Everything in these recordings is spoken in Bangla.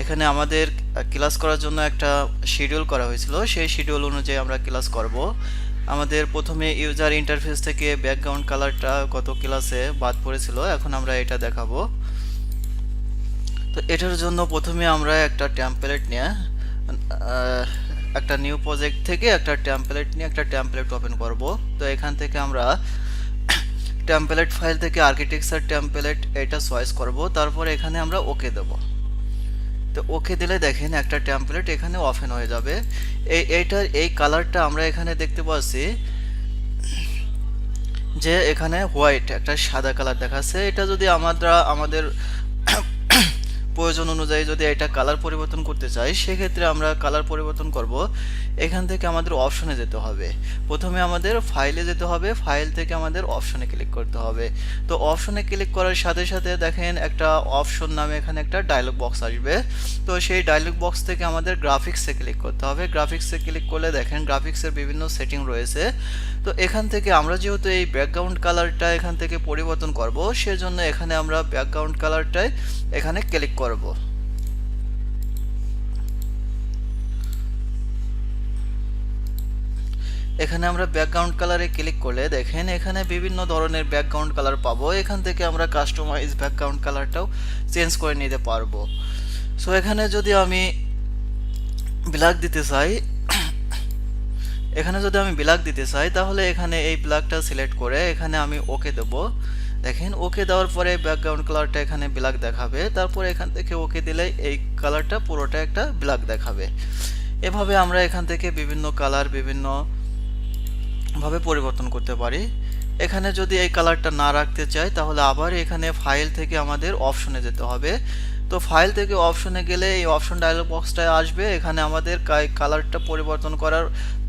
এখানে আমাদের ক্লাস করার জন্য একটা শিডিউল করা হয়েছিল, সেই শিডিউল অনুযায়ী আমরা ক্লাস করব। আমাদের প্রথমে ইউজার ইন্টারফেস থেকে ব্যাকগ্রাউন্ড কালারটা গত ক্লাসে বাদ পড়েছিল, এখন আমরা এটা দেখাবো। তো এটার জন্য প্রথমে আমরা একটা টেমপ্লেট নিয়ে একটা নিউ প্রজেক্ট থেকে একটা টেমপ্লেট নিয়ে একটা টেমপ্লেট ওপেন করব। তো এখান থেকে আমরা টেমপ্লেট ফাইল থেকে আর্কিটেকচার টেমপ্লেট এটা চয়েস করব, তারপর এখানে আমরা ওকে দেব। তো ওকে দিলে দেখেন একটা টেমপ্লেট এখানে ওপেন হয়ে যাবে। এইটার এই কালারটা আমরা এখানে দেখতে পাচ্ছি যে এখানে হোয়াইট একটা সাদা কালার দেখাচ্ছে। এটা যদি আমাদের প্রয়োজন অনুযায়ী যদি এটা কালার পরিবর্তন করতে চাই, সেক্ষেত্রে আমরা কালার পরিবর্তন করব। এখান থেকে আমাদের অপশনে যেতে হবে। প্রথমে আমাদের ফাইলে যেতে হবে, ফাইল থেকে আমাদের অপশনে ক্লিক করতে হবে। তো অপশনে ক্লিক করার সাথে সাথে দেখেন একটা অপশন নামে এখানে একটা ডায়লগ বক্স আসবে। তো সেই ডায়লগ বক্স থেকে আমাদের গ্রাফিক্সে ক্লিক করতে হবে। গ্রাফিক্সে ক্লিক করলে দেখেন গ্রাফিক্সের বিভিন্ন সেটিং রয়েছে। তো এখান থেকে আমরা যেহেতু এই ব্যাকগ্রাউন্ড কালারটা এখান থেকে পরিবর্তন করব, সেজন্য এখানে আমরা ব্যাকগ্রাউন্ড কালারটাই এখানে ক্লিক করব। এখানে আমরা ব্যাকগ্রাউন্ড কালারে ক্লিক করলে দেখেন এখানে বিভিন্ন ধরনের ব্যাকগ্রাউন্ড কালার পাবো। এখান থেকে আমরা কাস্টমাইজ ব্যাকগ্রাউন্ড কালারটাও চেঞ্জ করে নিতে পারবো। সো এখানে যদি আমি ব্ল্যাক দিতে চাই, তাহলে এখানে এই ব্ল্যাকটা সিলেক্ট করে এখানে আমি ওকে দেব। দেখেন ওকে দেওয়ার পরে ব্যাকগ্রাউন্ড কালারটা এখানে ব্ল্যাক দেখাবে। তারপর এখান থেকে ওকে দিলে এই কালারটা পুরোটা একটা ব্ল্যাক দেখাবে। এভাবে আমরা এখান থেকে বিভিন্ন কালার বিভিন্ন ভাবে পরিবর্তন করতে পারি। এখানে যদি এই কালারটা না রাখতে চাই, তাহলে আবার এখানে ফাইল থেকে আমাদের অপশনে যেতে হবে। তো ফাইল থেকে অপশনে গেলে এই অপশন ডায়লগ বক্সটা আসবে। এখানে আমাদের কালারটা পরিবর্তন করার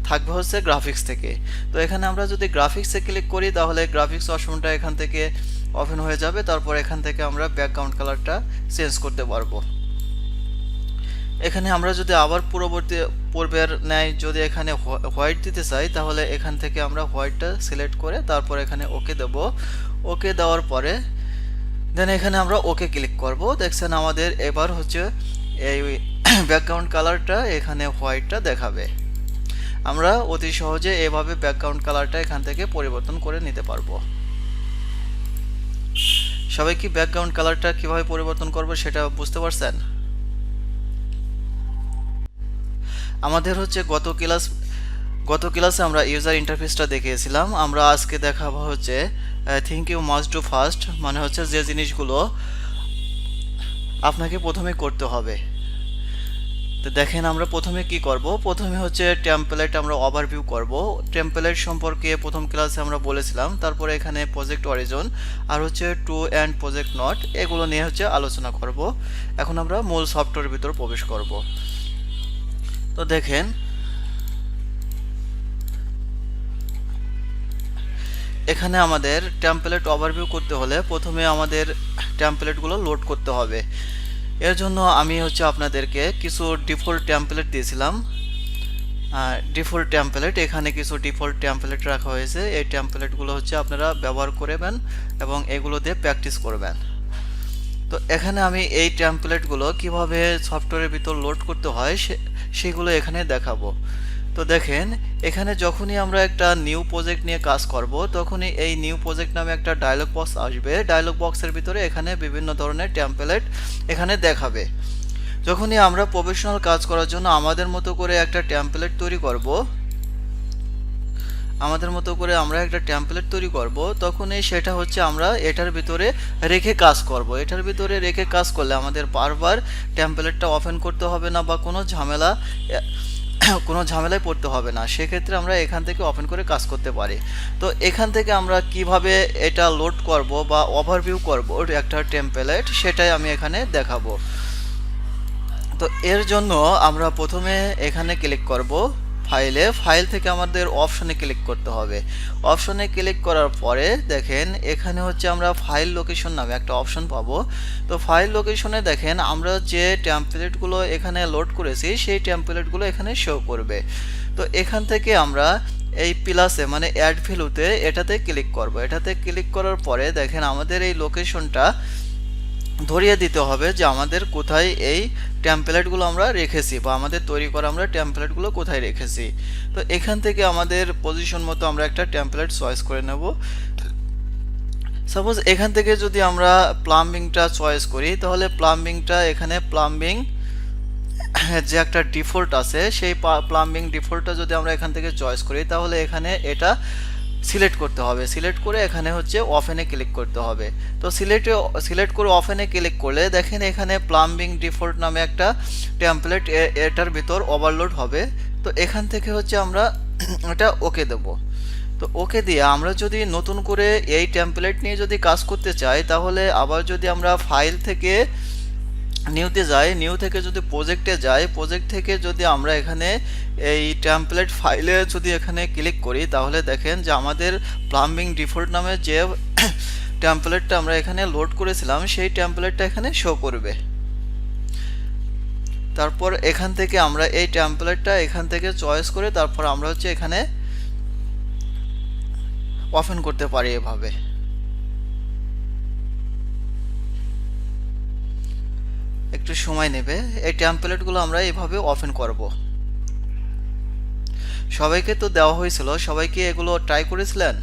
থাকবে হচ্ছে গ্রাফিক্স থেকে। তো এখানে আমরা যদি গ্রাফিক্সে ক্লিক করি, তাহলে গ্রাফিক্স অপশনটা এখান থেকে ওপেন হয়ে যাবে। তারপর এখান থেকে আমরা ব্যাকগ্রাউন্ড কালারটা চেঞ্জ করতে পারবো। এখানে আমরা যদি আবার পূর্বের ন্যায় যদি এখানে হোয়াইট দিতে চাই, তাহলে এখান থেকে আমরা হোয়াইটটা সিলেক্ট করে তারপর এখানে ওকে দেব। ওকে দেওয়ার পরে দেন এখানে আমরা ওকে ক্লিক করব। দেখছেন আমাদের এবার হচ্ছে এই ব্যাকগ্রাউন্ড কালারটা এখানে হোয়াইটটা দেখাবে। আমরা অতি সহজে এভাবে ব্যাকগ্রাউন্ড কালারটা এখান থেকে পরিবর্তন করে নিতে পারবো। সবাই কি ব্যাকগ্রাউন্ড কালারটা কিভাবে পরিবর্তন করব সেটা বুঝতে পারছেন? আমাদের হচ্ছে গত ক্লাসে আমরা ইউজার ইন্টারফেসটা দেখিয়েছিলাম। আমরা আজকে দেখাবো হচ্ছে think you must do first, মানে হচ্ছে যে জিনিসগুলো আপনাকে প্রথমে করতে হবে। তো দেখেন আমরা প্রথমে কি করব, প্রথমে হচ্ছে টেমপ্লেট আমরা ওভারভিউ করব। টেমপ্লেট সম্পর্কে প্রথম ক্লাসে আমরা বলেছিলাম। তারপরে এখানে প্রজেক্ট অরিজিন আর হচ্ছে টু অ্যান্ড প্রজেক্ট নট, এগুলো নিয়ে হচ্ছে আলোচনা করব। এখন আমরা মূল সফটওয়্যারের ভিতর প্রবেশ করব। তো দেখেন এখানে আমাদের টেমপ্লেট ওভারভিউ করতে হলে প্রথমে আমাদের টেমপ্লেটগুলো লোড করতে হবে। এর জন্য আমি হচ্ছে আপনাদেরকে কিছু ডিফল্ট টেমপ্লেট দিয়েছিলাম। ডিফল্ট টেমপ্লেট, এখানে কিছু ডিফল্ট টেমপ্লেট রাখা হয়েছে। এই টেমপ্লেটগুলো হচ্ছে আপনারা ব্যবহার করবেন এবং এগুলো দিয়ে প্র্যাকটিস করবেন। তো এখানে আমি এই টেমপ্লেটগুলো কিভাবে সফটওয়্যারের ভিতর লোড করতে হয় সেগুলো এখানে দেখাবো। তো দেখেন এখানে যখনই আমরা একটা নিউ প্রজেক্ট নিয়ে কাজ করব, তখনই এই নিউ প্রজেক্ট নামে একটা ডায়লগ বক্স আসবে। ডায়লগ বক্সের ভিতরে এখানে বিভিন্ন ধরনের টেমপ্লেট এখানে দেখাবে। যখনই আমরা প্রফেশনাল কাজ করার জন্য আমাদের মতো করে একটা টেমপ্লেট তৈরি করব, তখনই সেটা হচ্ছে আমরা এটার ভিতরে রেখে কাজ করব। এটার ভিতরে রেখে কাজ করলে আমাদের বারবার টেমপ্লেটটা ওপেন করতে হবে না বা কোনো ঝামেলায় পড়তে হবে না। সেক্ষেত্রে আমরা এখান থেকে ওপেন করে কাজ করতে পারি। তো এখান থেকে আমরা কিভাবে এটা লোড করব বা ওভারভিউ করব একটা টেমপ্লেট, সেটাই আমি এখানে দেখাবো। তো এর জন্য আমরা প্রথমে এখানে ক্লিক করব ফাইল থেকে আমাদের অপশনে ক্লিক করতে হবে। অপশনে ক্লিক করার পরে দেখেন এখানে হচ্ছে আমরা ফাইল লোকেশন নামে একটা অপশন পাবো। তো ফাইল লোকেশনে দেখেন আমরা যে টেমপ্লেটগুলো এখানে লোড করেছি সেই টেমপ্লেটগুলো এখানে শো করবে। তো এখান থেকে আমরা এই প্লাসে মানে অ্যাড ভ্যালুতে এটাতে ক্লিক করব। এটাতে ক্লিক করার পরে দেখেন আমাদের এই লোকেশনটা ধরিয়ে দিতে হবে যে আমাদের কোথায় এই টেমপ্লেটগুলো আমরা রেখেছি বা আমাদের তৈরি করা আমরা টেমপ্লেটগুলো কোথায় রেখেছি। তো এখান থেকে আমাদের পজিশন মতো আমরা একটা টেমপ্লেট চয়েস করে নেব। সাপোজ এখান থেকে যদি আমরা প্লাম্বিংটা চয়েস করি, তাহলে প্লাম্বিংটা এখানে প্লাম্বিং যে একটা ডিফল্ট আছে সেই প্লাম্বিং ডিফল্টটা যদি আমরা এখান থেকে চয়েস করি, তাহলে এখানে এটা সিলেক্ট করতে হবে। সিলেক্ট করে এখানে হচ্ছে অফেনে ক্লিক করতে হবে। তো সিলেক্ট করে অফেনে ক্লিক করলে দেখেন এখানে প্লাম্বিং ডিফল্ট নামে একটা টেমপ্লেট এটার ভিতর ওভারলোড হবে। তো এখান থেকে হচ্ছে আমরা এটা ওকে দেব। তো ওকে দিয়ে আমরা যদি নতুন করে এই টেমপ্লেট নিয়ে যদি কাজ করতে চাই, তাহলে আবার যদি আমরা ফাইল থেকে নিউতে যাই, নিউ থেকে যদি প্রজেক্টে যাই, প্রজেক্ট থেকে যদি আমরা এখানে এই টেমপ্লেট ফাইলে যদি এখানে ক্লিক করি, তাহলে দেখেন যে আমাদের প্লাম্বিং ডিফল্ট নামে যে টেমপ্লেটটা আমরা এখানে লোড করেছিলাম সেই টেমপ্লেটটা এখানে শো করবে। তারপর এখান থেকে আমরা এই টেমপ্লেটটা এখান থেকে চয়েস করে তারপর আমরা হচ্ছে এখানে ওপেন করতে পারি এভাবে। একটু সময় নেবে। এই টেমপ্লেটগুলো আমরা এইভাবে ওপেন করব। সবাইকে তো দেওয়া হয়েছিল, সবাই কি এগুলো ট্রাই করেছিলেন?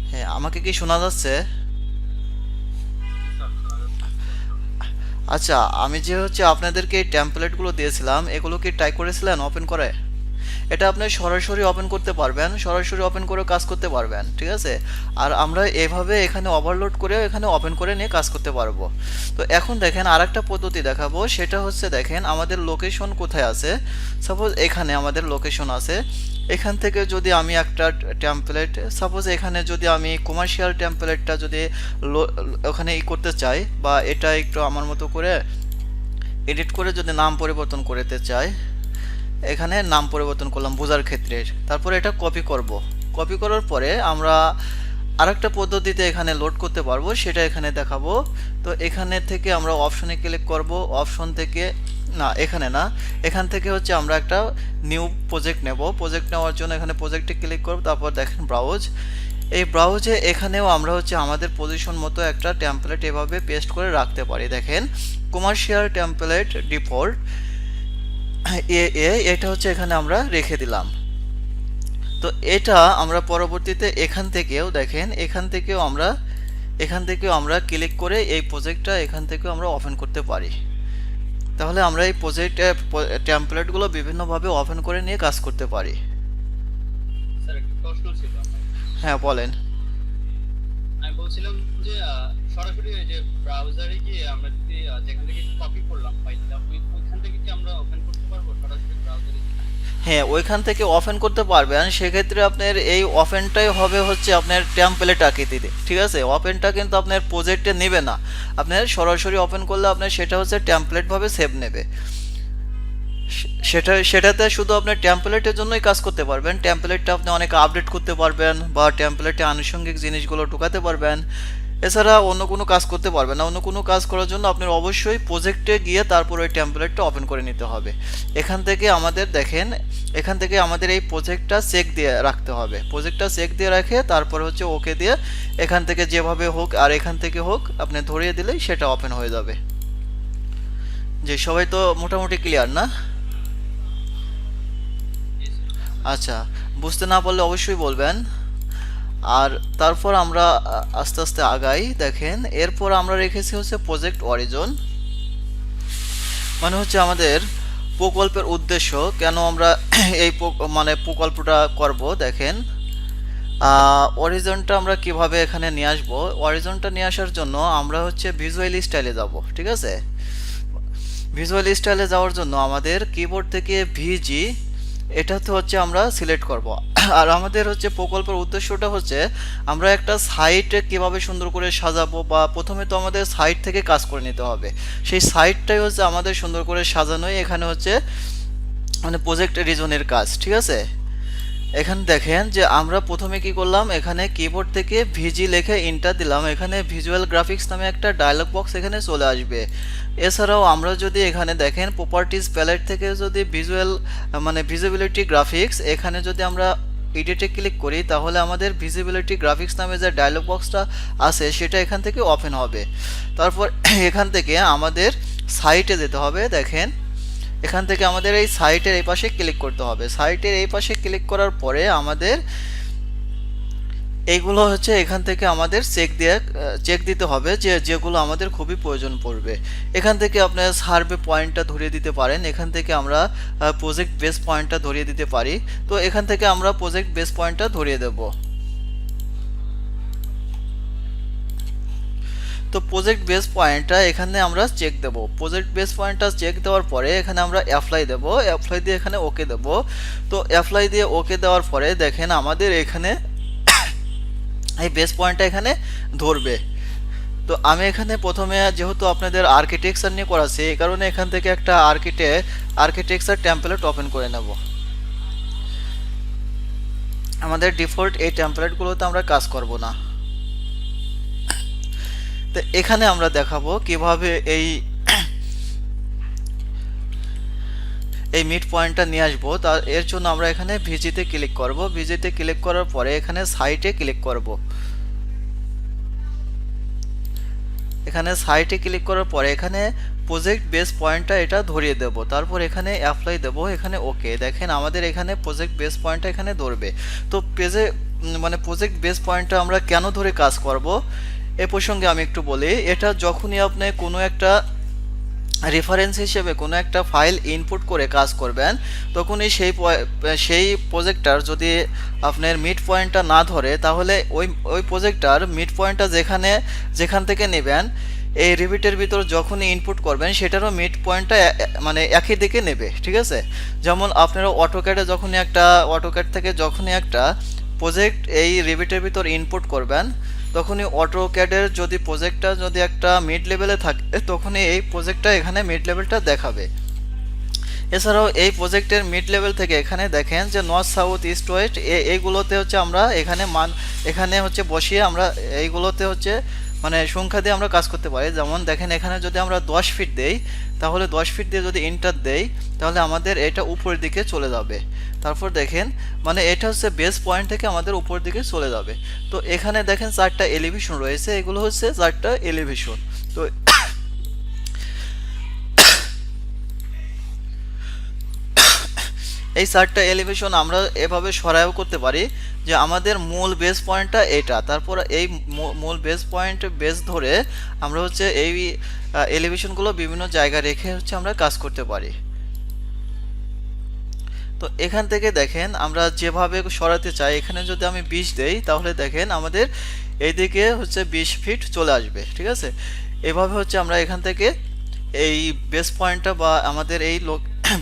হ্যাঁ, আমাকে কি শোনা যাচ্ছে? আচ্ছা, আমি যে হচ্ছে আপনাদেরকে এই টেমপ্লেটগুলো দিয়েছিলাম, এগুলো কি ট্রাই করেছিলেন ওপেন করে? এটা আপনি সরাসরি ওপেন করতে পারবেন, সরাসরি ওপেন করে কাজ করতে পারবেন, ঠিক আছে। আর আমরা এভাবে এখানে ওভারলোড করে এখানে ওপেন করে নিয়ে কাজ করতে পারবো। তো এখন দেখেন আরেকটা পদ্ধতি দেখাবো, সেটা হচ্ছে দেখেন আমাদের লোকেশন কোথায় আছে। সাপোজ এখানে আমাদের লোকেশন আছে। এখান থেকে যদি আমি একটা টেমপ্লেট, সাপোজ এখানে যদি আমি কমার্শিয়াল টেমপ্লেটটা যদি ওখানে করতে চাই, বা এটা একটু আমার মতো করে এডিট করে যদি নাম পরিবর্তন করতে চাই, এখানে নাম পরিবর্তন করলাম বোঝার ক্ষেত্রে। তারপরে এটা কপি করব। কপি করার পরে আমরা আরেকটা পদ্ধতিতে এখানে লোড করতে পারবো, সেটা এখানে দেখাবো। তো এখানে থেকে আমরা অপশনে ক্লিক করব। অপশন থেকে না, এখানে না, এখান থেকে হচ্ছে আমরা একটা নিউ প্রজেক্ট নেব। প্রজেক্ট নেওয়ার জন্য এখানে প্রজেক্টে ক্লিক করব। তারপর দেখেন ব্রাউজ। এই ব্রাউজে এখানেও আমরা হচ্ছে আমাদের পজিশন মতো একটা টেমপ্লেট এভাবে পেস্ট করে রাখতে পারি। দেখেন কমার্শিয়াল টেমপ্লেট ডিফল্ট এটা হচ্ছে এখানে আমরা রেখে দিলাম। তো এটা আমরা পরবর্তীতে এখান থেকেও দেখেন এখান থেকেও আমরা ক্লিক করে এই প্রজেক্টটা এখান থেকেও আমরা ওপেন করতে পারি। তাহলে আমরা এই প্রজেক্ট টেমপ্লেটগুলো বিভিন্নভাবে ওপেন করে নিয়ে কাজ করতে পারি। স্যার একটা প্রশ্ন ছিল আমার। হ্যাঁ বলেন। আমি বলছিলাম যে সরাসরি ওই যে ব্রাউজারে গিয়ে আমরা যদি যেখান থেকে কপি করলাম ফাইলটা ওইখান থেকে কি আমরা ওপেন করতে পারবো সরাসরি ব্রাউজারে? হ্যাঁ, ওইখান থেকে ওপেন করতে পারবেন। সেক্ষেত্রে আপনার এই ওপেনটাই হবে হচ্ছে আপনার টেমপ্লেট আকৃতিতে, ঠিক আছে। ওপেনটা কিন্তু আপনার প্রজেক্টে নেবে না, আপনার সরাসরি ওপেন করলে আপনার সেটা হচ্ছে টেমপ্লেট ভাবে সেভ নেবে। সেটাতে শুধু আপনার টেমপ্লেটের জন্যই কাজ করতে পারবেন। টেমপ্লেটটা আপনি অনেক আপডেট করতে পারবেন বা টেমপ্লেটে আনুষঙ্গিক জিনিসগুলো ঢোকাতে পারবেন। এছাড়া অন্য কোনো কাজ করতে পারবেন না। অন্য কোনো কাজ করার জন্য আপনার অবশ্যই প্রজেক্টে গিয়ে তারপর ওই টেমপ্লেটটা ওপেন করে নিতে হবে। এখান থেকে আমাদের দেখেন, এখান থেকে আমাদের এই প্রজেক্টটা চেক দিয়ে রাখতে হবে। প্রজেক্টটা চেক দিয়ে রাখে তারপর হচ্ছে ওকে দিয়ে এখান থেকে যেভাবে হোক আর এখান থেকে হোক আপনি ধরিয়ে দিলেই সেটা ওপেন হয়ে যাবে। যে সবাই তো মোটামুটি ক্লিয়ার না? আচ্ছা, বুঝতে না পারলে অবশ্যই বলবেন। আর তারপর আমরা আস্তে আস্তে আগাই। দেখেন এরপর আমরা রেখেছি হচ্ছে প্রজেক্ট অরিজিন, মানে হচ্ছে আমাদের প্রকল্পের উদ্দেশ্য, কেন আমরা এই মানে প্রকল্পটা করব। দেখেন অরিজিনটা আমরা কিভাবে এখানে নিয়ে আসবো। অরিজিনটা নিয়ে আসার জন্য আমরা হচ্ছে ভিজুয়াল স্টাইলে যাব, ঠিক আছে। ভিজুয়াল স্টাইলে যাওয়ার জন্য আমাদের কিবোর্ড থেকে ভিজি এটাতে হচ্ছে আমরা সিলেক্ট করব। আর আমাদের হচ্ছে প্রকল্পের উদ্দেশ্যটা হচ্ছে আমরা একটা সাইট কিভাবে সুন্দর করে সাজাবো, বা প্রথমে তো আমাদের সাইট থেকে কাজ করে নিতে হবে। সেই সাইটটাই হচ্ছে আমাদের সুন্দর করে সাজানোই এখানে হচ্ছে মানে প্রজেক্ট রিজনের কাজ, ঠিক আছে। এখানে দেখেন যে আমরা প্রথমে কি করলাম, এখানে কিবোর্ড থেকে ভিজি লিখে এন্টার দিলাম। এখানে ভিজুয়াল গ্রাফিক্স নামে একটা ডায়লগ বক্স এখানে চলে আসবে। এছাড়াও আমরা যদি এখানে দেখেন প্রপার্টিজ প্যালেট থেকে যদি ভিজুয়াল মানে ভিজিবিলিটি গ্রাফিক্স এখানে যদি আমরা এডিটে ক্লিক করি তাহলে আমাদের ভিজিবিলিটি গ্রাফিক্স নামে যে ডায়লগ বক্সটা আছে সেটা এখান থেকে ওপেন হবে। তারপর এখান থেকে আমাদের সাইটে যেতে হবে। দেখেন এখান থেকে আমাদের এই সাইটের এই পাশে ক্লিক করতে হবে। সাইটের এই পাশে ক্লিক করার পরে আমাদের এইগুলো হচ্ছে এখান থেকে আমাদের চেক দিতে হবে যে যেগুলো আমাদের খুবই প্রয়োজন পড়বে। এখান থেকে আপনার সার্ভে পয়েন্টটা ধরিয়ে দিতে পারেন। এখান থেকে আমরা প্রজেক্ট বেস পয়েন্টটা ধরিয়ে দিতে পারি। তো এখান থেকে আমরা প্রজেক্ট বেস পয়েন্টটা ধরিয়ে দেব। তো প্রজেক্ট বেস পয়েন্টটা এখানে আমরা চেক দেব। প্রজেক্ট বেস পয়েন্টটা চেক দেওয়ার পরে এখানে আমরা অ্যাপ্লাই দেব। অ্যাপ্লাই দিয়ে এখানে ওকে দেব। তো অ্যাপ্লাই দিয়ে ওকে দেওয়ার পরে দেখেন আমাদের এখানে এই বেস পয়েন্টটা এখানে ধরবে। তো আমি এখানে প্রথমে যেহেতু আপনাদের আর্কিটেকচার নিয়ে করাচ্ছি এই কারণে এখান থেকে একটা আর্কিটেকচার টেমপ্লেট ওপেন করে নেব। আমাদের ডিফল্ট এই টেমপ্লেটগুলোতে আমরা কাজ করব না। তো এখানে আমরা দেখাবো কিভাবে এই মিড পয়েন্টটা নিয়ে আসবো। এর জন্য আমরা এখানে ভিজিতে ক্লিক করব। ভিজিতে ক্লিক করার পরে এখানে সাইটে ক্লিক করব। এখানে সাইটে ক্লিক করার পরে এখানে প্রজেক্ট বেস পয়েন্টটা এটা ধরিয়ে দেব। তারপর এখানে অ্যাপ্লাই দেব। এখানে ওকে। দেখেন আমাদের এখানে প্রজেক্ট বেস পয়েন্টটা এখানে ধরবে। তো প্রজেক্ট বেস পয়েন্টটা আমরা কেন ধরে কাজ করব এ প্রসঙ্গে আমি একটু বলি। এটা যখনই আপনি কোনো একটা রেফারেন্স হিসেবে কোনো একটা ফাইল ইনপুট করে কাজ করবেন তখনই সেই প্রজেক্টটার যদি আপনার মিড পয়েন্টটা না ধরে তাহলে ওই প্রজেক্টটার মিড পয়েন্টটা যেখান থেকে নেবেন এই রিভিটের ভিতর যখনই ইনপুট করবেন সেটারও মিড পয়েন্টটা একই দিকে নেবে। ঠিক আছে, যেমন আপনারা অটোক্যাড থেকে যখনই একটা প্রজেক্ট এই রিভিটের ভিতর ইনপুট করবেন তখনই অটোক্যাডের যদি প্রজেক্টটা যদি একটা মিড লেভেলে থাকে তখনই এই প্রজেক্টটা এখানে মিড লেভেলটা দেখাবে। এছাড়াও এই প্রজেক্টের মিড লেভেল থেকে এখানে দেখেন যে নর্থ সাউথ ইস্ট ওয়েস্ট এইগুলোতে হচ্ছে আমরা এখানে হচ্ছে বসিয়ে আমরা এইগুলোতে হচ্ছে সংখ্যা দিয়ে আমরা কাজ করতে পারি। যেমন দেখেন এখানে যদি আমরা 10 ফিট দেই তাহলে 10 ফিট দিয়ে যদি এন্টার দেই তাহলে আমাদের এটা উপরের দিকে চলে যাবে। তারপর দেখেন এটা হচ্ছে বেস পয়েন্ট থেকে আমাদের উপর দিকে চলে যাবে। তো এখানে দেখেন 4টা এলিভেশন রয়েছে, এগুলো হচ্ছে 4টা এলিভেশন। তো এই 4টা এলিভেশন আমরা এভাবে সরাইও করতে পারি যে আমাদের মূল বেস পয়েন্টটা এটা, তারপর এই মূল বেস পয়েন্ট বেস ধরে আমরা হচ্ছে এই এলিভেশনগুলো বিভিন্ন জায়গায় রেখে হচ্ছে আমরা কাজ করতে পারি। তো এখান থেকে দেখেন আমরা যেভাবে সরাতে চাই এখানে যদি আমি 20 দেই তাহলে দেখেন আমাদের এইদিকে হচ্ছে 20 ফিট চলে আসবে। ঠিক আছে, এভাবে হচ্ছে আমরা এখান থেকে এই বেস পয়েন্টটা বা আমাদের এই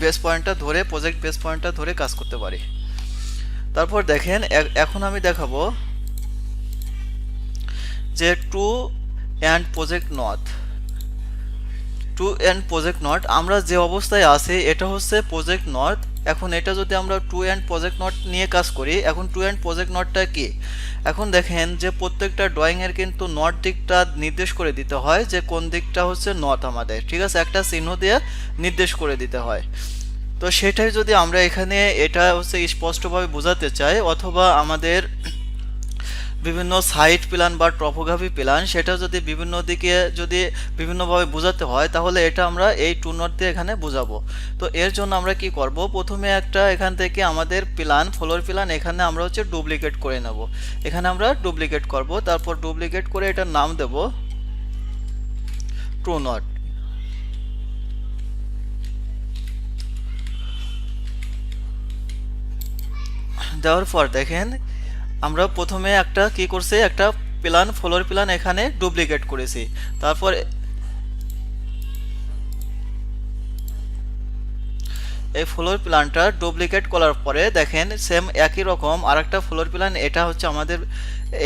বেস পয়েন্টটা ধরে প্রজেক্ট বেস পয়েন্টটা ধরে কাজ করতে পারি। তারপর দেখেন এখন আমি দেখাবো যে টু অ্যান্ড প্রজেক্ট নট আমরা যে অবস্থায় আছি এটা হচ্ছে প্রজেক্ট নট। এখন এটা যদি আমরা টু অ্যান্ড প্রজেক্ট নট নিয়ে কাজ করি, এখন টু অ্যান্ড প্রজেক্ট নটটা কি? এখন দেখেন যে প্রত্যেকটা ড্রয়িংয়ের কিন্তু নট দিকটা নির্দেশ করে দিতে হয় যে কোন দিকটা হচ্ছে নট আমাদের। ঠিক আছে, একটা চিহ্ন দিয়ে নির্দেশ করে দিতে হয়। তো সেটাই যদি আমরা এখানে এটা হচ্ছে স্পষ্টভাবে বোঝাতে চাই অথবা আমাদের বিভিন্ন সাইট প্ল্যান বা টপোগ্রাফি প্ল্যান সেটা যদি বিভিন্ন দিকে যদি বিভিন্নভাবে বোঝাতে হয় তাহলে এটা আমরা এই টু নট দিয়ে এখানে বোঝাবো। তো এর জন্য আমরা কি করব, প্রথমে একটা এখান থেকে আমাদের ফ্লোর প্ল্যান এখানে আমরা হচ্ছে ডুপ্লিকেট করে নেব। এখানে আমরা ডুপ্লিকেট করব, তারপর ডুপ্লিকেট করে এটার নাম দেব টু নট। দেওয়ার পর দেখেন আমরা প্রথমে একটা কি করছি, একটা ফ্লোর প্ল্যান এখানে ডুপ্লিকেট করেছি। তারপর এই ফ্লোর প্ল্যানটা ডুপ্লিকেট করার পরে দেখেন সেম একই রকম আরেকটা ফ্লোর প্ল্যান এটা হচ্ছে আমাদের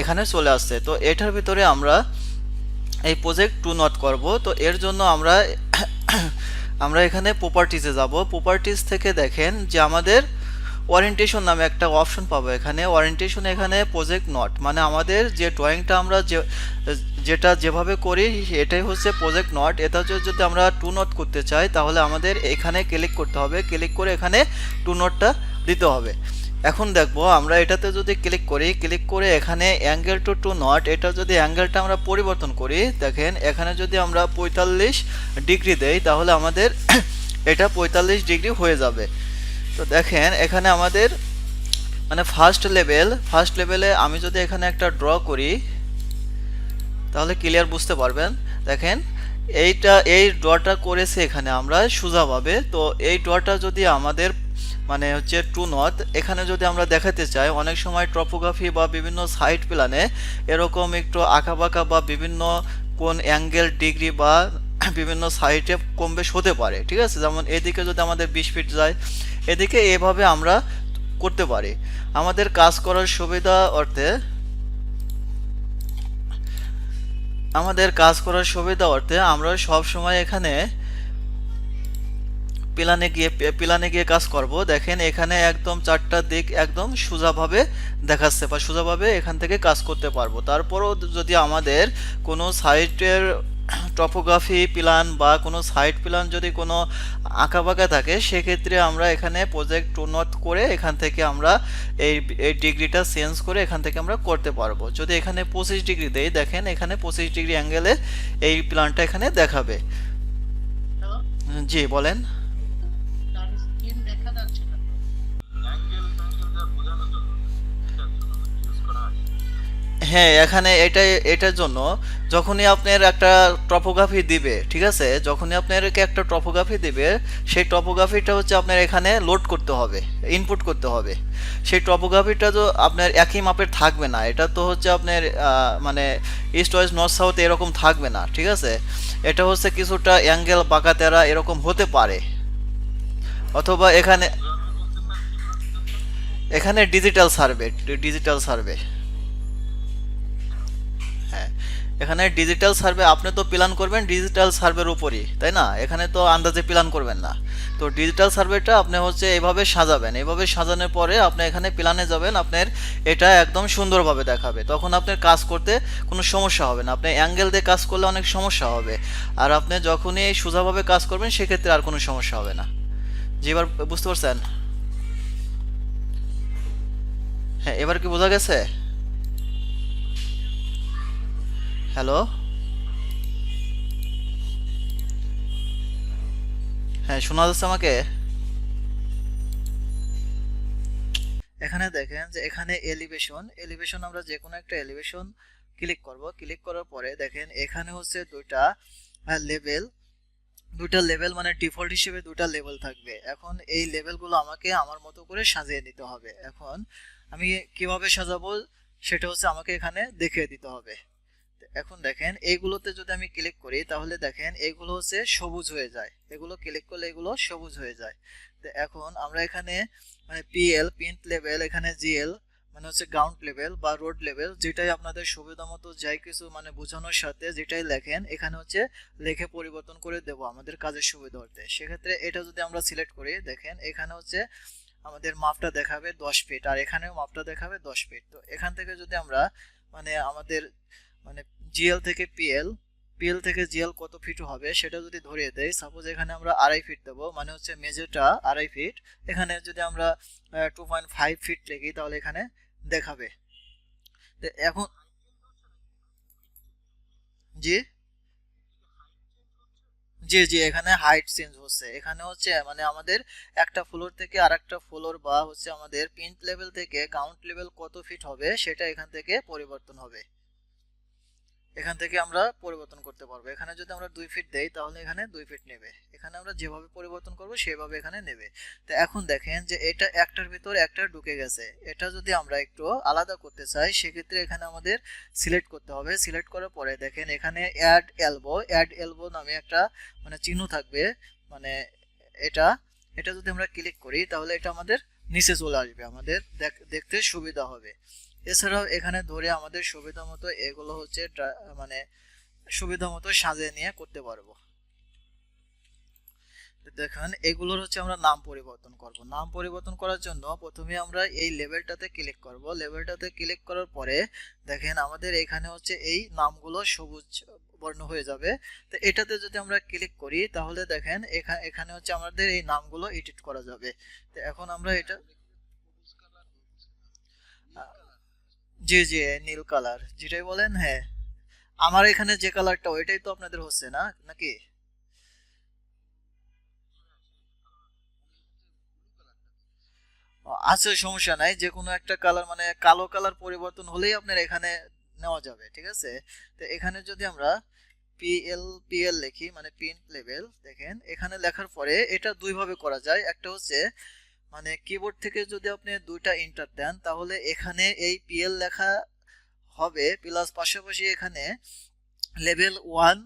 এখানে চলে আসছে। তো এটার ভিতরে আমরা এই প্রজেক্ট টু নট করব। তো এর জন্য আমরা এখানে প্রপার্টিজে যাব। প্রপার্টিজ থেকে দেখেন যে আমাদের ওরিয়েন্টেশন নামে একটা অপশন পাবো। এখানে ওরিয়েন্টেশন এখানে প্রজেক্ট নট আমাদের যে ড্রয়িংটা আমরা যেটা যেভাবে করি এটাই হচ্ছে প্রজেক্ট নট। এটা যদি আমরা টু নট করতে চাই তাহলে আমাদের এখানে ক্লিক করতে হবে, ক্লিক করে এখানে টু নটটা দিতে হবে। এখন দেখবো আমরা এটাতে যদি ক্লিক করি, ক্লিক করে এখানে অ্যাঙ্গেল টু নট, এটা যদি অ্যাঙ্গেলটা আমরা পরিবর্তন করি, দেখেন এখানে যদি আমরা 45 ডিগ্রি দেই তাহলে আমাদের এটা 45 ডিগ্রি হয়ে যাবে। তো দেখেন এখানে আমাদের মানে ফার্স্ট লেভেলে আমি যদি এখানে একটা ড্র করি তাহলে ক্লিয়ার বুঝতে পারবেন। দেখেন এই ড্রটা করেছে এখানে আমরা সোজাভাবে। তো এই ড্রটা যদি আমাদের মানে হচ্ছে টু নর্থ, এখানে যদি আমরা দেখাতে চাই, অনেক সময় টপোগ্রাফি বা বিভিন্ন সাইড প্ল্যানে এরকম একটু আঁকাবাঁকা বা বিভিন্ন কোন অ্যাঙ্গেল ডিগ্রি বা বিভিন্ন সাইডে কম বেশ হতে পারে, ঠিক আছে। যেমন এদিকে যদি আমাদের 20 ফিট যায়, এদিকে এভাবে আমরা করতে পারি। আমাদের কাজ করার সুবিধা অর্থে আমরা সব সময় এখানে প্ল্যানে গিয়ে কাজ করব। দেখেন এখানে একদম চারটা দিক একদম সোজাভাবে দেখাচ্ছে বা সোজাভাবে এখান থেকে কাজ করতে পারবো। তারপরও যদি আমাদের কোনো সাইটের টপোগ্রাফি প্ল্যান বা কোনো সাইট প্ল্যান যদি কোনো আঁকাবাঁকা থাকে, সেক্ষেত্রে আমরা এখানে প্রজেক্ট টু নট করে এখান থেকে আমরা এই এই ডিগ্রিটা চেঞ্জ করে এখান থেকে আমরা করতে পারবো। যদি এখানে 25 ডিগ্রি দেই, দেখেন এখানে 25 ডিগ্রি অ্যাঙ্গেলে এই প্ল্যানটা এখানে দেখাবে। হ্যালো, জি বলেন। তার স্ক্রিন দেখা যাচ্ছে না তো। হ্যাঁ, এখানে এটার জন্য যখনই আপনার একটা টপোগ্রাফি দিবে, ঠিক আছে, যখনই আপনাকে একটা টপোগ্রাফি দিবে, সেই টপোগ্রাফিটা হচ্ছে আপনার এখানে লোড করতে হবে, ইনপুট করতে হবে। সেই টপোগ্রাফিটা তো আপনার একই মাপের থাকবে না, এটা তো হচ্ছে আপনার মানে ইস্ট ওয়েস্ট নর্থ সাউথ এরকম থাকবে না, ঠিক আছে। এটা হচ্ছে কিছুটা অ্যাঙ্গেল বাঁকা তেরা এরকম হতে পারে। অথবা এখানে এখানে ডিজিটাল সার্ভে, হ্যাঁ, এখানে ডিজিটাল সার্ভে আপনি তো প্ল্যান করবেন ডিজিটাল সার্ভের উপরই, তাই না? এখানে তো আন্দাজে প্ল্যান করবেন না। তো ডিজিটাল সার্ভেটা আপনি হচ্ছে এইভাবে সাজাবেন, এইভাবে সাজানোর পরে আপনি এখানে প্ল্যানে যাবেন, আপনার এটা একদম সুন্দরভাবে দেখাবে। তখন আপনার কাজ করতে কোনো সমস্যা হবে না। আপনি অ্যাঙ্গেল দিয়ে কাজ করলে অনেক সমস্যা হবে, আর আপনি যখনই সোজাভাবে কাজ করবেন সেক্ষেত্রে আর কোনো সমস্যা হবে না। জি, এবার বুঝতে পারছেন? হ্যাঁ, এবার কি বোঝা গেছে? হ্যালো, হ্যাঁ শোনা যাচ্ছে আমাকে? এখানে দেখেন যে এখানে এলিভেশন আমরা যে কোনো একটা এলিভেশন ক্লিক করব। ক্লিক করার পরে দেখেন এখানে হচ্ছে লেভেল দুইটা লেভেল মানে ডিফল্ট হিসেবে দুইটা লেভেল থাকবে। এখন এই লেভেলগুলো আমাকে আমার মতো করে সাজিয়ে নিতে হবে। এখন আমি কিভাবে সাজাবো সেটা হচ্ছে আমাকে এখানে দেখিয়ে দিতে হবে। এখন দেখেন এইগুলোতে যদি আমি ক্লিক করি তাহলে দেখেন এগুলো হচ্ছে সবুজ হয়ে যায়, এগুলো ক্লিক করলে এগুলো সবুজ হয়ে যায়। তো এখন আমরা এখানে মানে পিন্ট লেভেল, এখানে জিএল মানে হচ্ছে গ্রাউন্ড লেভেল বা রোড লেভেল, যেটাই আপনাদের সুবিধা মতো যাই কিছু মানে বোঝানোর সাথে যেটাই লেখেন এখানে হচ্ছে লেখে পরিবর্তন করে দেব আমাদের কাজের সুবিধার্থে। সেক্ষেত্রে এটা যদি আমরা সিলেক্ট করি, দেখেন এখানে হচ্ছে আমাদের মাপটা দেখাবে 10 ফিট আর এখানেও মাপটা দেখাবে 10 ফিট। তো এখান থেকে যদি আমরা মানে আমাদের মানে জিএল থেকে পিএল থেকে জিএল কত ফিট হবে সেটা যদি ধরিয়ে দেই, সাপোজ এখানে আমরা 2.5 ফিট দেবো, মানে হচ্ছে মেজরটা 2.5 ফিট, এখানে যদি আমরা 2.5 ফিট লিখি তাহলে এখানে দেখাবে। তো এখন জি জি জি এখানে হাইট চেঞ্জ হচ্ছে, এখানে হচ্ছে মানে আমাদের একটা ফ্লোর থেকে আরেকটা ফ্লোর বা হচ্ছে আমাদের পিন্ট লেভেল থেকে কাউন্ট লেভেল কত ফিট হবে সেটা এখান থেকে পরিবর্তন হবে, এখান থেকে আমরা পরিবর্তন করতে পারবো। এখানে যদি আমরা 2 ফিট দেই তাহলে এখানে 2 ফিট নেবে, এখানে আমরা যেভাবে পরিবর্তন করব সেভাবে এখানে নেবে। তো এখন দেখেন যে এটা একটার ভিতর একটা ঢুকে গেছে, এটা যদি আমরা একটু আলাদা করতে চাই সেক্ষেত্রে এখানে আমাদের সিলেক্ট করতে হবে। সিলেক্ট করার পরে দেখেন এখানে অ্যাড এলবো নামে একটা মানে চিহ্ন থাকবে, মানে এটা এটা যদি আমরা ক্লিক করি তাহলে এটা আমাদের নিচে চলে আসবে, আমাদের দেখতে সুবিধা হবে। এছাড়াও এখানে ধরে আমাদের সুবিধা মতো এগুলো হচ্ছে মানে সুবিধা মতো সাজিয়ে নিয়ে করতে পারবো। দেখেন এগুলোর হচ্ছে আমরা নাম পরিবর্তন করব। নাম পরিবর্তন করার জন্য প্রথমে আমরা এই লেভেলটাতে ক্লিক করব। লেভেলটাতে ক্লিক করার পরে দেখেন আমাদের এখানে হচ্ছে এই নামগুলো সবুজ বর্ণ হয়ে যাবে। তো এটাতে যদি আমরা ক্লিক করি তাহলে দেখেন এখানে হচ্ছে আমাদের এই নামগুলো এডিট করা যাবে। তো এখন আমরা এটা জি জি, নীল কালার যেটাই বলেন, হ্যাঁ। আমার এখানে যে কালারটা ওইটাই তো আপনাদের হচ্ছে না নাকি? আচ্ছা, সমস্যা নাই, যে কোনো একটা কালার মানে কালো কালার পরিবর্তন হলেই আপনার এখানে নেওয়া যাবে, ঠিক আছে। তো এখানে যদি আমরা পিএল লিখি, মানে প্রিন্ট লেভেল, দেখেন এখানে লেখার পরে এটা দুই ভাবে করা যায়। একটা হচ্ছে মানে কিবোর্ড থেকে যদি আপনি দুইটা এন্টার দেন তাহলে এখানে এই পিএল লেখা হবে, প্লাস পাশাপাশি এখানে লেভেল 1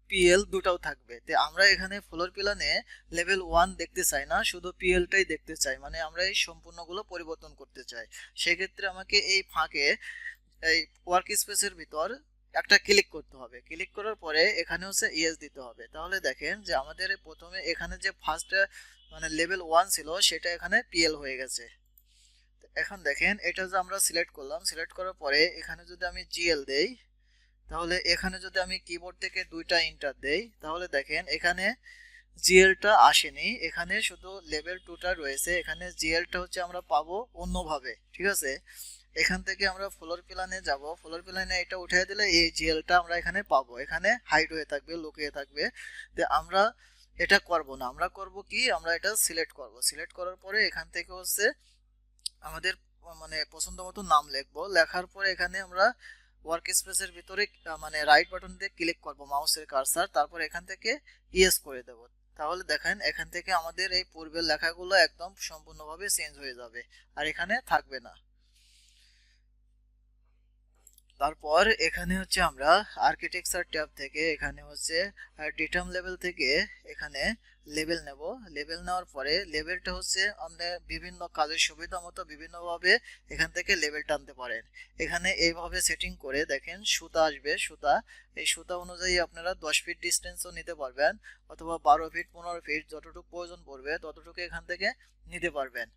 পিএল দুটাও থাকবে। তো আমরা এখানে ফ্লোর প্ল্যানে লেভেল 1 দেখতে চাই না, শুধু পিএলটাই দেখতে চাই, মানে আমরা এই সম্পূর্ণগুলো পরিবর্তন করতে চাই। সেক্ষেত্রে আমাকে এই ফাঁকে এই ওয়ার্ক স্পেসের ভিতর একটা ক্লিক করতে হবে। ক্লিক করার পরে এখানে হচ্ছে ইয়েস দিতে হবে। তাহলে দেখেন যে আমাদের প্রথমে এখানে যে ফার্স্ট মানে লেভেল 1 ছিল সেটা এখানে পিএল হয়ে গেছে। এখন দেখেন এটা যে আমরা সিলেক্ট করলাম, সিলেক্ট করার পরে এখানে যদি আমি জিএল দেই, তাহলে এখানে যদি আমি কিবোর্ড থেকে দুইটা এন্টার দেই তাহলে দেখেন এখানে জিএলটা আসেনি, এখানে শুধু লেভেল 2টা রয়েছে। এখানে জিএলটা হচ্ছে আমরা পাবো অন্যভাবে, ঠিক আছে। এখান থেকে আমরা ফ্লোর প্ল্যানে যাব, ফ্লোর প্ল্যানে এটা উঠিয়ে দিলে এই জিএলটা আমরা এখানে পাবো, এখানে হাইড হয়ে থাকবে, লুকিয়ে থাকবে। তো আমরা এটা করব না, আমরা করব কি, আমরা এটা সিলেক্ট করব। সিলেক্ট করার পরে এখান থেকে হচ্ছে আমাদের মানে পছন্দ মতো নাম লিখবো। লেখার পরে এখানে আমরা ওয়ার্ক স্পেসের ভিতরে মানে রাইট বাটন দিয়ে ক্লিক করব মাউসের কার্সার, তারপর এখান থেকে ইয়েস করে দেব। তাহলে দেখেন এখান থেকে আমাদের এই পূর্বের লেখাগুলো একদম সম্পূর্ণভাবে চেঞ্জ হয়ে যাবে, আর এখানে থাকবে না। তারপর এখানে হচ্ছে আমরা আর্কিটেকচার ট্যাব থেকে এখানে হচ্ছে ডেটাম লেভেল থেকে এখানে লেভেল নেব। লেভেল নেওয়ার পরে লেভেলটা হচ্ছে আপনি বিভিন্ন কাজের সুবিধা মতো বিভিন্নভাবে এখান থেকে লেভেল টানতে পারেন। এখানে এইভাবে সেটিং করে দেখেন সুতা আসবে, সুতা, এই সুতা অনুযায়ী আপনারা 10 ফিট ডিস্টেন্সও নিতে পারবেন, অথবা 12 ফিট 15 ফিট যতটুকু প্রয়োজন পড়বে ততটুকু এখান থেকে নিতে পারবেন।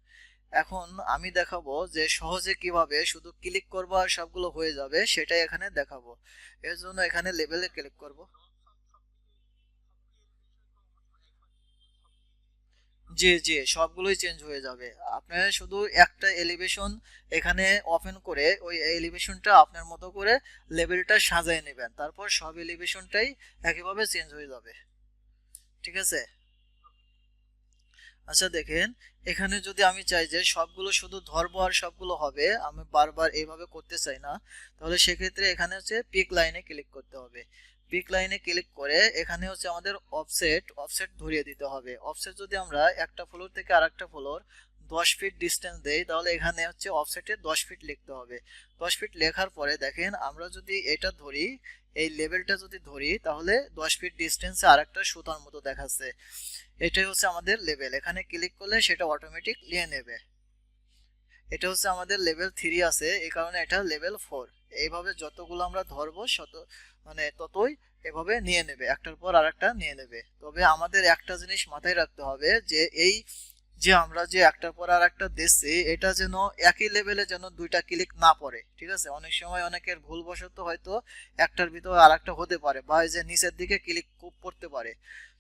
এখন আমি দেখাবো যে সহজে কিভাবে শুধু ক্লিক করবো আর সবগুলো হয়ে যাবে, সেটাই এখানে দেখাবো। এর জন্য এখানে লেভেলে ক্লিক করব। জি জি, সবগুলোই চেঞ্জ হয়ে যাবে। আপনার শুধু একটা এলিভেশন এখানে ওপেন করে ওই এলিভেশনটা আপনার মতো করে লেভেলটা সাজিয়ে নেবেন, তারপর সব এলিভেশনটাই একইভাবে চেঞ্জ হয়ে যাবে, ঠিক আছে। আচ্ছা দেখেন, এখানে যদি আমি চাই যে সবগুলো শুধু ধরবো আর সবগুলো হবে, আমি বারবার এইভাবে করতে চাই না, তাহলে সেক্ষেত্রে এখানে হচ্ছে পিক লাইনে ক্লিক করতে হবে। পিক লাইনে ক্লিক করে এখানে হচ্ছে আমাদের অফসেট অফসেট ধরিয়ে দিতে হবে। অফসেট যদি আমরা একটা ফ্লোর থেকে আরেকটা ফ্লোর 10 ফিট ডিস্টেন্স দেই তাহলে এখানে হচ্ছে অফসেটে 10 ফিট লিখতে হবে। 10 ফিট লেখার পরে দেখেন আমরা যদি এটা ধরি, এই লেভেলটা যদি ধরি তাহলে 10 ফিট ডিস্টেন্সে আরেকটা সুতার মতো দেখাচ্ছে। এটাই হচ্ছে আমাদের লেভেল, এখানে ক্লিক করলে সেটা অটোমেটিক নিয়ে নেবে। এটা হচ্ছে আমাদের লেভেল 3 আছে, এই কারণে এটা লেভেল 4। এইভাবে যতগুলো আমরা ধরবো শত মানে ততই এভাবে নিয়ে নেবে, একটার পর আরেকটা নিয়ে নেবে। তবে আমাদের একটা জিনিস মাথায় রাখতে হবে যে এই যে আমরা যে একটার পর আর একটা দিচ্ছি এটা যেন একই লেভেলে যেন দুইটা ক্লিক না পড়ে, ঠিক আছে। অনেক সময় অনেকের ভুলবশত হয়তো একটার ভিতর আর একটা হতে পারে, বা এই যে নিচের দিকে ক্লিক পড়তে পারে।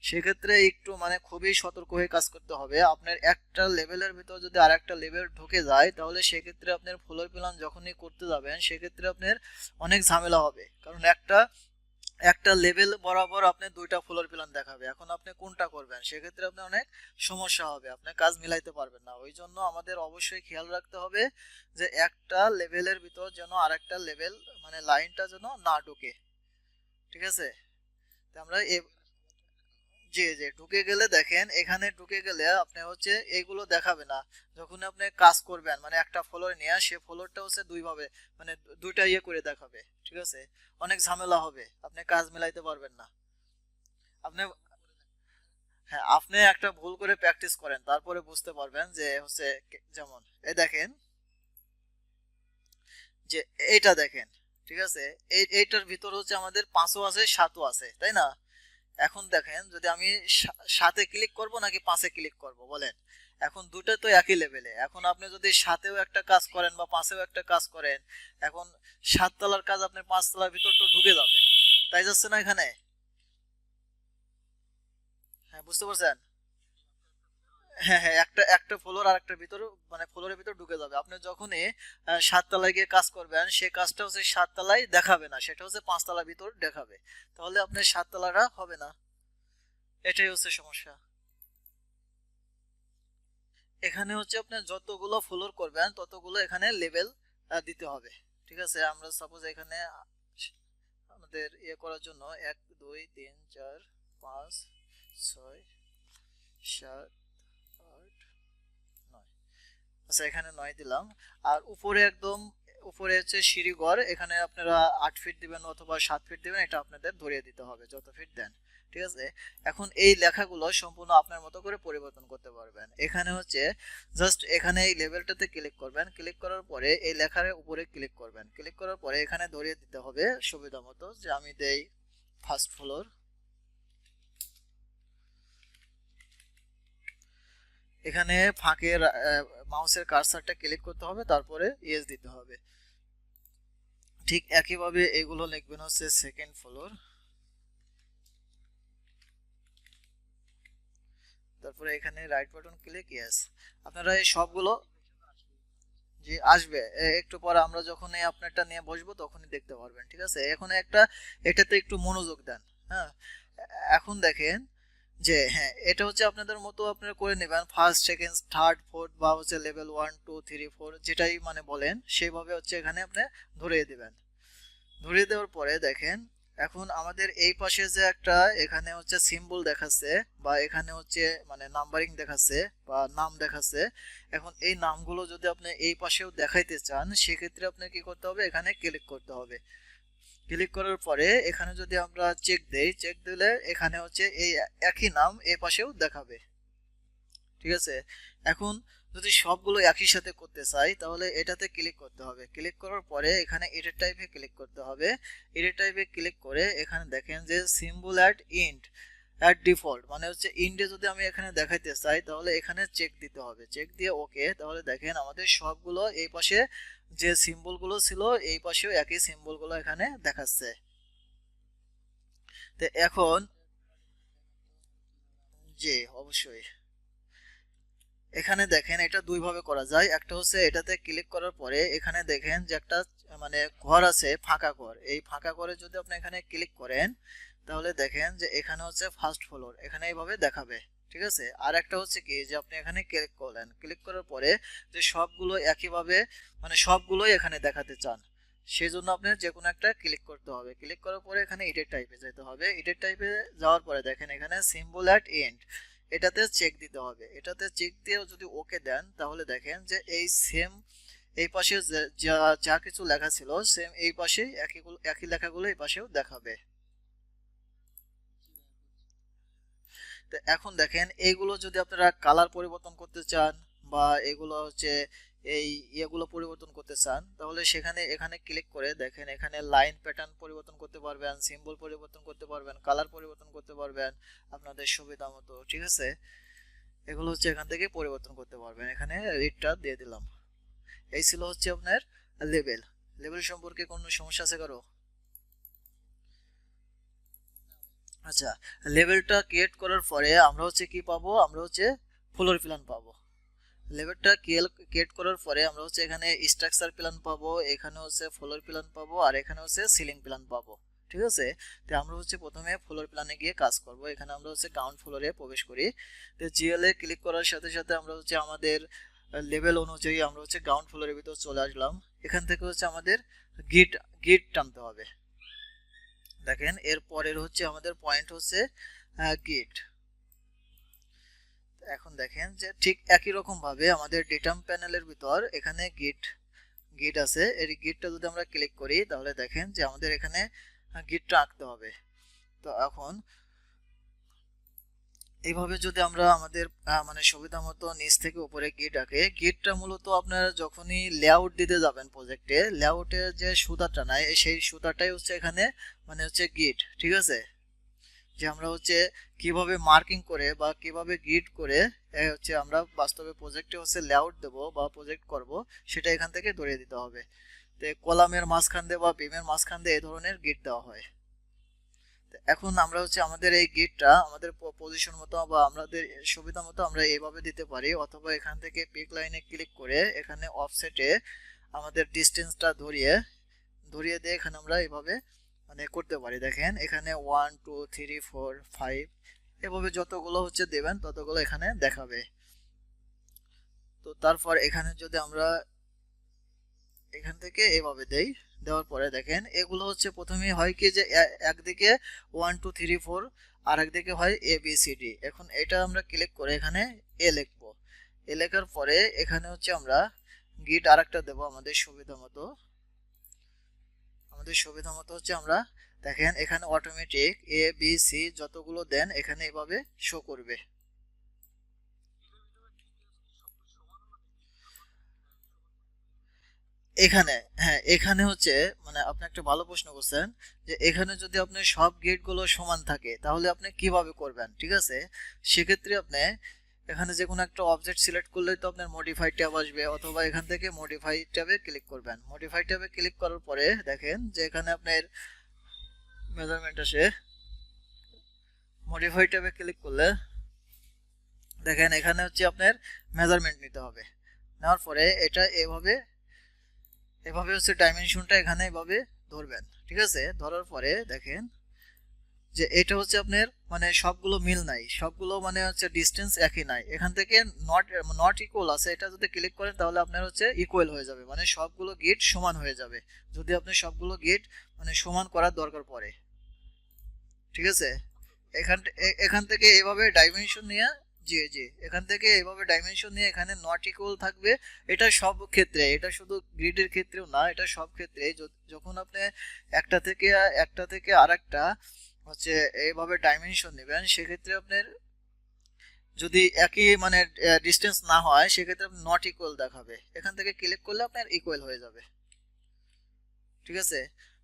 সেক্ষেত্রে একটু মানে খুবই সতর্ক হয়ে কাজ করতে হবে। আপনার একটা লেভেলের ভিতর যদি আর একটা লেভেল ঢুকে যায় তাহলে সেক্ষেত্রে আপনার ফ্লোর প্ল্যান যখনই করতে যাবেন সেক্ষেত্রে আপনার অনেক ঝামেলা হবে, কারণ একটা একটা লেভেল বরাবর আপনি দুইটা ফ্লোর প্ল্যান দেখাবে। এখন আপনি কোনটা করবেন, সেক্ষেত্রে আপনি অনেক সমস্যা হবে, আপনি কাজ মিলাইতে পারবেন না। ওই জন্য আমাদের অবশ্যই খেয়াল রাখতে হবে যে একটা লেভেলের ভিতর যেন আরেকটা লেভেল মানে লাইনটা যেন না ঢুকে, ঠিক আছে। তো আমরা জি জি, ঢুকে গেলে দেখেন এখানে ঢুকে গেলে আপনি হচ্ছে এইগুলো দেখাবে না। যখন আপনি কাজ করবেন মানে একটা ফ্লোর নিয়ে, সে ফ্লোরটা হচ্ছে দুই ভাবে মানে দুইটা ইয়ে করে দেখাবে, ঠিক আছে। অনেক ঝামেলা হবে, আপনি কাজ মিলাইতে পারবেন না। আপনি হ্যাঁ, আপনি একটা ভুল করে প্র্যাকটিস করেন তারপরে বুঝতে পারবেন যে হচ্ছে যেমন এই দেখেন যে এইটা দেখেন, ঠিক আছে। এইটার ভিতর হচ্ছে আমাদের 5ও আছে 7ও আছে, তাই না। এখন দেখেন যদি আমি 7-এ ক্লিক করব নাকি 5-এ ক্লিক করব বলেন। এখন দুটো তো একই লেভেলে, এখন আপনি যদি 7-এও একটা কাজ করেন বা 5-এও একটা কাজ করেন, এখন 7 তলার কাজ আপনার 5 তলার ভিতর তো ঢুকে যাবে, তাই যাচ্ছে না এখানে। হ্যাঁ, বুঝতে পারছেন। হ্যাঁ হ্যাঁ, একটা একটা ফ্লোর আর একটা ভিতর, মানে ফ্লোরের ভিতর ঢুকে যাবে। আপনি যখনই 7 তলায় গিয়ে কাজ করবেন, সেই কাজটা হচ্ছে 7 তলায় দেখাবে না, সেটা হচ্ছে 5 তলার ভিতর দেখাবে। তাহলে আপনার 7 তলাটা হবে না, এটাই হচ্ছে সমস্যা। এখানে হচ্ছে আপনার যতগুলো ফ্লোর করবেন ততগুলো এখানে লেভেল দিতে হবে। ঠিক আছে, আমরা সাপোজ এখানে আমাদের ইয়ে করার জন্য 1 2 3 4 5 6 7 8 9, আচ্ছা এখানে 9 দিলাম। আর উপরে একদম উপরে হচ্ছে সিঁড়ি ঘর, এখানে আপনারা 8 ফিট দিবেন অথবা 7 ফিট দিবেন, এটা আপনাদের ধরিয়ে দিতে হবে যত ফিট দেন। ঠিক আছে, এখন এই লেখাগুলো সম্পূর্ণ আপনার মতো করে পরিবর্তন করতে পারবেন। এখানে হচ্ছে জাস্ট এখানে এই লেভেলটাতে ক্লিক করবেন, ক্লিক করার পরে এই লেখার উপরে ক্লিক করবেন, ক্লিক করার পরে এখানে ধরিয়ে দিতে হবে সুবিধা মতো, যে আমি দেই ফার্স্ট ফ্লোর। এখানে ফাঁকে মাউসের কার্সারটা ক্লিক করতে হবে, তারপরে ইয়েস দিতে হবে। ঠিক একইভাবে এগুলো লিখবেন হচ্ছে সেকেন্ড ফ্লোর, তারপরে এখানে রাইট বাটন ক্লিক ইয়েস। আপনারা এই সবগুলো যে আসবে একটু পরে আমরা যখন এই আপনারটা নিয়ে বসবো তখনই দেখতে পারবেন। ঠিক আছে, এখন একটা এটাতে একটু মনোযোগ দেন। হ্যাঁ, এখন দেখেন যে হ্যাঁ, এটা হচ্ছে আপনাদের মতো আপনারা করে নেবেন, ফার্স্ট সেকেন্ড থার্ড ফোর্থ বা হচ্ছে লেভেল 1 2 3 4 যেটাই মানে বলেন সেইভাবে হচ্ছে এখানে আপনি ধরিয়ে দিবেন। ধরিয়ে দেওয়ার পরে দেখেন এখন আমাদের এই পাশে যে একটা এখানে হচ্ছে সিম্বল দেখাচ্ছে বা এখানে হচ্ছে মানে নাম্বারিং দেখাচ্ছে বা নাম দেখাচ্ছে, এখন এই নামগুলো যদি আপনি এই পাশেও দেখাইতে চান সেক্ষেত্রে আপনার কি করতে হবে, এখানে ক্লিক করতে হবে। ক্লিক করার পরে এখানে যদি আমরা চেক দেই, চেক দিলে এখানে হচ্ছে এই একই নাম এই পাশেও দেখাবে। ঠিক আছে, এখন যদি সবগুলো একই সাথে করতে চাই তাহলে এটাতে ক্লিক করতে হবে। ক্লিক করার পরে এখানে এডিট টাইপে ক্লিক করতে হবে। এডিট টাইপে ক্লিক করে এখানে দেখেন যে সিম্বল অ্যাট ডিফল্ট, মানে হচ্ছে ইন্ডে যদি আমি এখানে দেখাইতে চাই তাহলে এখানে চেক দিতে হবে। চেক দিয়ে ওকে, তাহলে দেখেন আমাদের সবগুলো এই পাশে যে সিম্বলগুলো ছিল এই পাশেও একই সিম্বলগুলো এখানে দেখাচ্ছে। তো এখন জি অবশ্যই এখানে দেখেন এটা দুই ভাবে করা যায়। একটা হচ্ছে এটাতে ক্লিক করার পরে এখানে দেখেন যে একটা মানে ঘর আছে ফাঁকা ঘর, এই ফাঁকা ঘরে যদি আপনি এখানে ক্লিক করেন তাহলে দেখেন যে এখানে হচ্ছে ফার্স্ট ফ্লোর, এখানে এইভাবে দেখাবে। ঠিক আছে, আর একটা হচ্ছে কি যে আপনি এখানে ক্লিক করলেন, ক্লিক করার পরে যে সবগুলো একইভাবে মানে সবগুলোই এখানে দেখাতে চান সেই জন্য আপনার যে কোনো একটা ক্লিক করতে হবে। ক্লিক করার পরে এখানে এডিট টাইপে যেতে হবে। এডিট টাইপে যাওয়ার পরে দেখেন এখানে সিম্বল অ্যাট এন্ড, এটাতে চেক দিতে হবে। এটাতে চেক দিয়ে যদি ওকে দেন তাহলে দেখেন যে এই সেম এই পাশে যা যা কিছু লেখা ছিল সেম এই পাশে একই লেখাগুলো এই পাশেও দেখাবে। তো এখন দেখেন এইগুলো যদি আপনারা কালার পরিবর্তন করতে চান বা এগুলো হচ্ছে এই ইয়েগুলো পরিবর্তন করতে চান তাহলে সেখানে এখানে ক্লিক করে দেখেন এখানে লাইন প্যাটার্ন পরিবর্তন করতে পারবেন, সিম্বল পরিবর্তন করতে পারবেন, কালার পরিবর্তন করতে পারবেন আপনাদের সুবিধা মতো। ঠিক আছে, এগুলো হচ্ছে এখান থেকে পরিবর্তন করতে পারবেন। এখানে রিডটা দিয়ে দিলাম। এই ছিল হচ্ছে আপনার লেভেল। লেভেল সম্পর্কে কোনো সমস্যা আছে কারো? আচ্ছা, লেভেলটা ক্রিয়েট করার পরে আমরা হচ্ছে কি পাবো, আমরা হচ্ছে ফ্লোর প্ল্যান পাবো। লেভেলটা ক্রিয়েট করার পরে আমরা হচ্ছে এখানে স্ট্রাকচার প্ল্যান পাবো, এখানে হচ্ছে ফ্লোর প্ল্যান পাবো আর এখানে হচ্ছে সিলিং প্ল্যান পাবো। ঠিক আছে, তো আমরা হচ্ছে প্রথমে ফ্লোর প্ল্যানে গিয়ে কাজ করব। এখানে আমরা হচ্ছে গ্রাউন্ড ফ্লোরে প্রবেশ করি। তো জিএল এ ক্লিক করার সাথে সাথে আমরা হচ্ছে আমাদের লেভেল অনুযায়ী আমরা হচ্ছে গ্রাউন্ড ফ্লোরের ভিতর চলে আসলাম। এখান থেকে হচ্ছে আমাদের গিট গিট টানতে হবে। দেখেন এর পরের হচ্ছে আমাদের পয়েন্ট হচ্ছে গিট। এখন দেখেন যে ঠিক একই রকম ভাবে আমাদের ডেটাম প্যানেলের ভিতর এখানে গিট গিট আছে। এই গিটটা যদি আমরা ক্লিক করি তাহলে দেখেন যে আমাদের এখানে গিটটা আঁকতে হবে। তো এখন এইভাবে যদি আমরা আমাদের মানে সুবিধা মতো নিচ থেকে উপরে গিট আঁকে, গিটটা মূলত আপনারা যখনই লেআউট দিতে যাবেন প্রজেক্টে, লেআউটের যে সুতাটা নাই সেই সুতাটাই হচ্ছে এখানে মানে হচ্ছে গিট। ঠিক আছে, যে আমরা হচ্ছে কিভাবে মার্কিং করে বা কিভাবে গ্রিড করে হচ্ছে আমরা বাস্তবে প্রজেক্টে হচ্ছে লেআউট দেব বা প্রজেক্ট করব সেটা এখান থেকে ধরিয়ে দিতে হবে। তো কলামের মাঝখান দিয়ে বা বিমের মাঝখান দিয়ে এই ধরনের গ্রিড দেওয়া হয়। এখন আমরা হচ্ছে আমাদের এই গিটটা আমাদের পজিশন মতো বা আমাদের সুবিধা মতো আমরা এইভাবে দিতে পারি, অথবা এখান থেকে পিক লাইনে ক্লিক করে এখানে অফসেটে আমাদের ডিস্টেন্সটা ধরিয়ে দিয়ে এখানে আমরা এইভাবে মানে করতে পারি। দেখেন এখানে 1 2 3 4 5 এভাবে যতগুলো হচ্ছে দেবেন ততগুলো এখানে দেখাবে। তো তারপর এখানে যদি আমরা এখান থেকে এভাবে দেওয়ার পরে দেখেন এগুলো হচ্ছে প্রথমেই হয় কি যে একদিকে 1 2 3 4 আর একদিকে হয় এ বি সি ডি। এখন এটা আমরা ক্লিক করে এখানে এ লিখবো। এ লেখার পরে এখানে হচ্ছে আমরা গিট আরেকটা দেবো আমাদের সুবিধা মতো। হচ্ছে আমরা দেখেন এখানে অটোমেটিক এ বি সি যতগুলো দেন এখানে এভাবে শো করবে। এখানে হ্যাঁ, এখানে হচ্ছে মানে আপনি একটা ভালো প্রশ্ন করছেন যে এখানে যদি আপনি সব গেটগুলো সমান থাকে তাহলে আপনি কিভাবে করবেন। ঠিক আছে, সেক্ষেত্রে আপনি এখানে যে কোনো একটা অবজেক্ট সিলেক্ট করলেই তো আপনার মডিফাই ট্যাব আসবে, অথবা এখান থেকে মডিফাই ট্যাবে ক্লিক করবেন। মডিফাই ট্যাবে ক্লিক করার পরে দেখেন যে এখানে আপনার মেজারমেন্ট আসে। মডিফাই ট্যাবে ক্লিক করলে দেখেন এখানে হচ্ছে আপনার মেজারমেন্ট নিতে হবে। নেওয়ার পরে এটা এভাবে হচ্ছে ডাইমেনশনটা এখানে এভাবে ধরবেন। ঠিক আছে, ধরার পরে দেখেন যে এটা হচ্ছে আপনার মানে সবগুলো মিল নাই, সবগুলো মানে হচ্ছে ডিস্টেন্স একই নাই। এখান থেকে নট ইকুয়াল আছে, এটা যদি ক্লিক করেন তাহলে আপনার হচ্ছে ইকুয়াল হয়ে যাবে, মানে সবগুলো গেট সমান হয়ে যাবে যদি আপনি সবগুলো গেট মানে সমান করার দরকার পড়ে। ঠিক আছে, এখান থেকে এইভাবে ডাইমেনশন নিয়ে এখান থেকে এইভাবে ডাইমেনশন নিয়ে এখানে নট ইকুয়াল থাকবে। এটা সব ক্ষেত্রে, এটা শুধু গ্রিডের ক্ষেত্রেও না, এটা সব ক্ষেত্রে যখন আপনি একটা থেকে আরেকটা হচ্ছে এইভাবে ডাইমেনশন নেবেন সেক্ষেত্রে আপনার যদি একই মানে ডিস্টেন্স না হয় সেক্ষেত্রে নট ইকুয়াল দেখাবে। এখান থেকে ক্লিক করলে আপনার ইকুয়াল হয়ে যাবে। ঠিক আছে,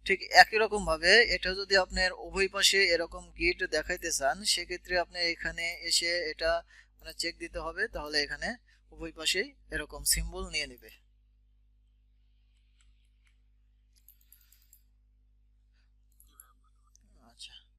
ঠিক একই রকম ভাবে এটা যদি আপনার উভয় পাশে এরকম গিট দেখাইতে চান সেক্ষেত্রে আপনি এখানে এসে এটা মানে চেক দিতে হবে, তাহলে এখানে উভয় পাশেই এরকম সিম্বল নিয়ে নেবে।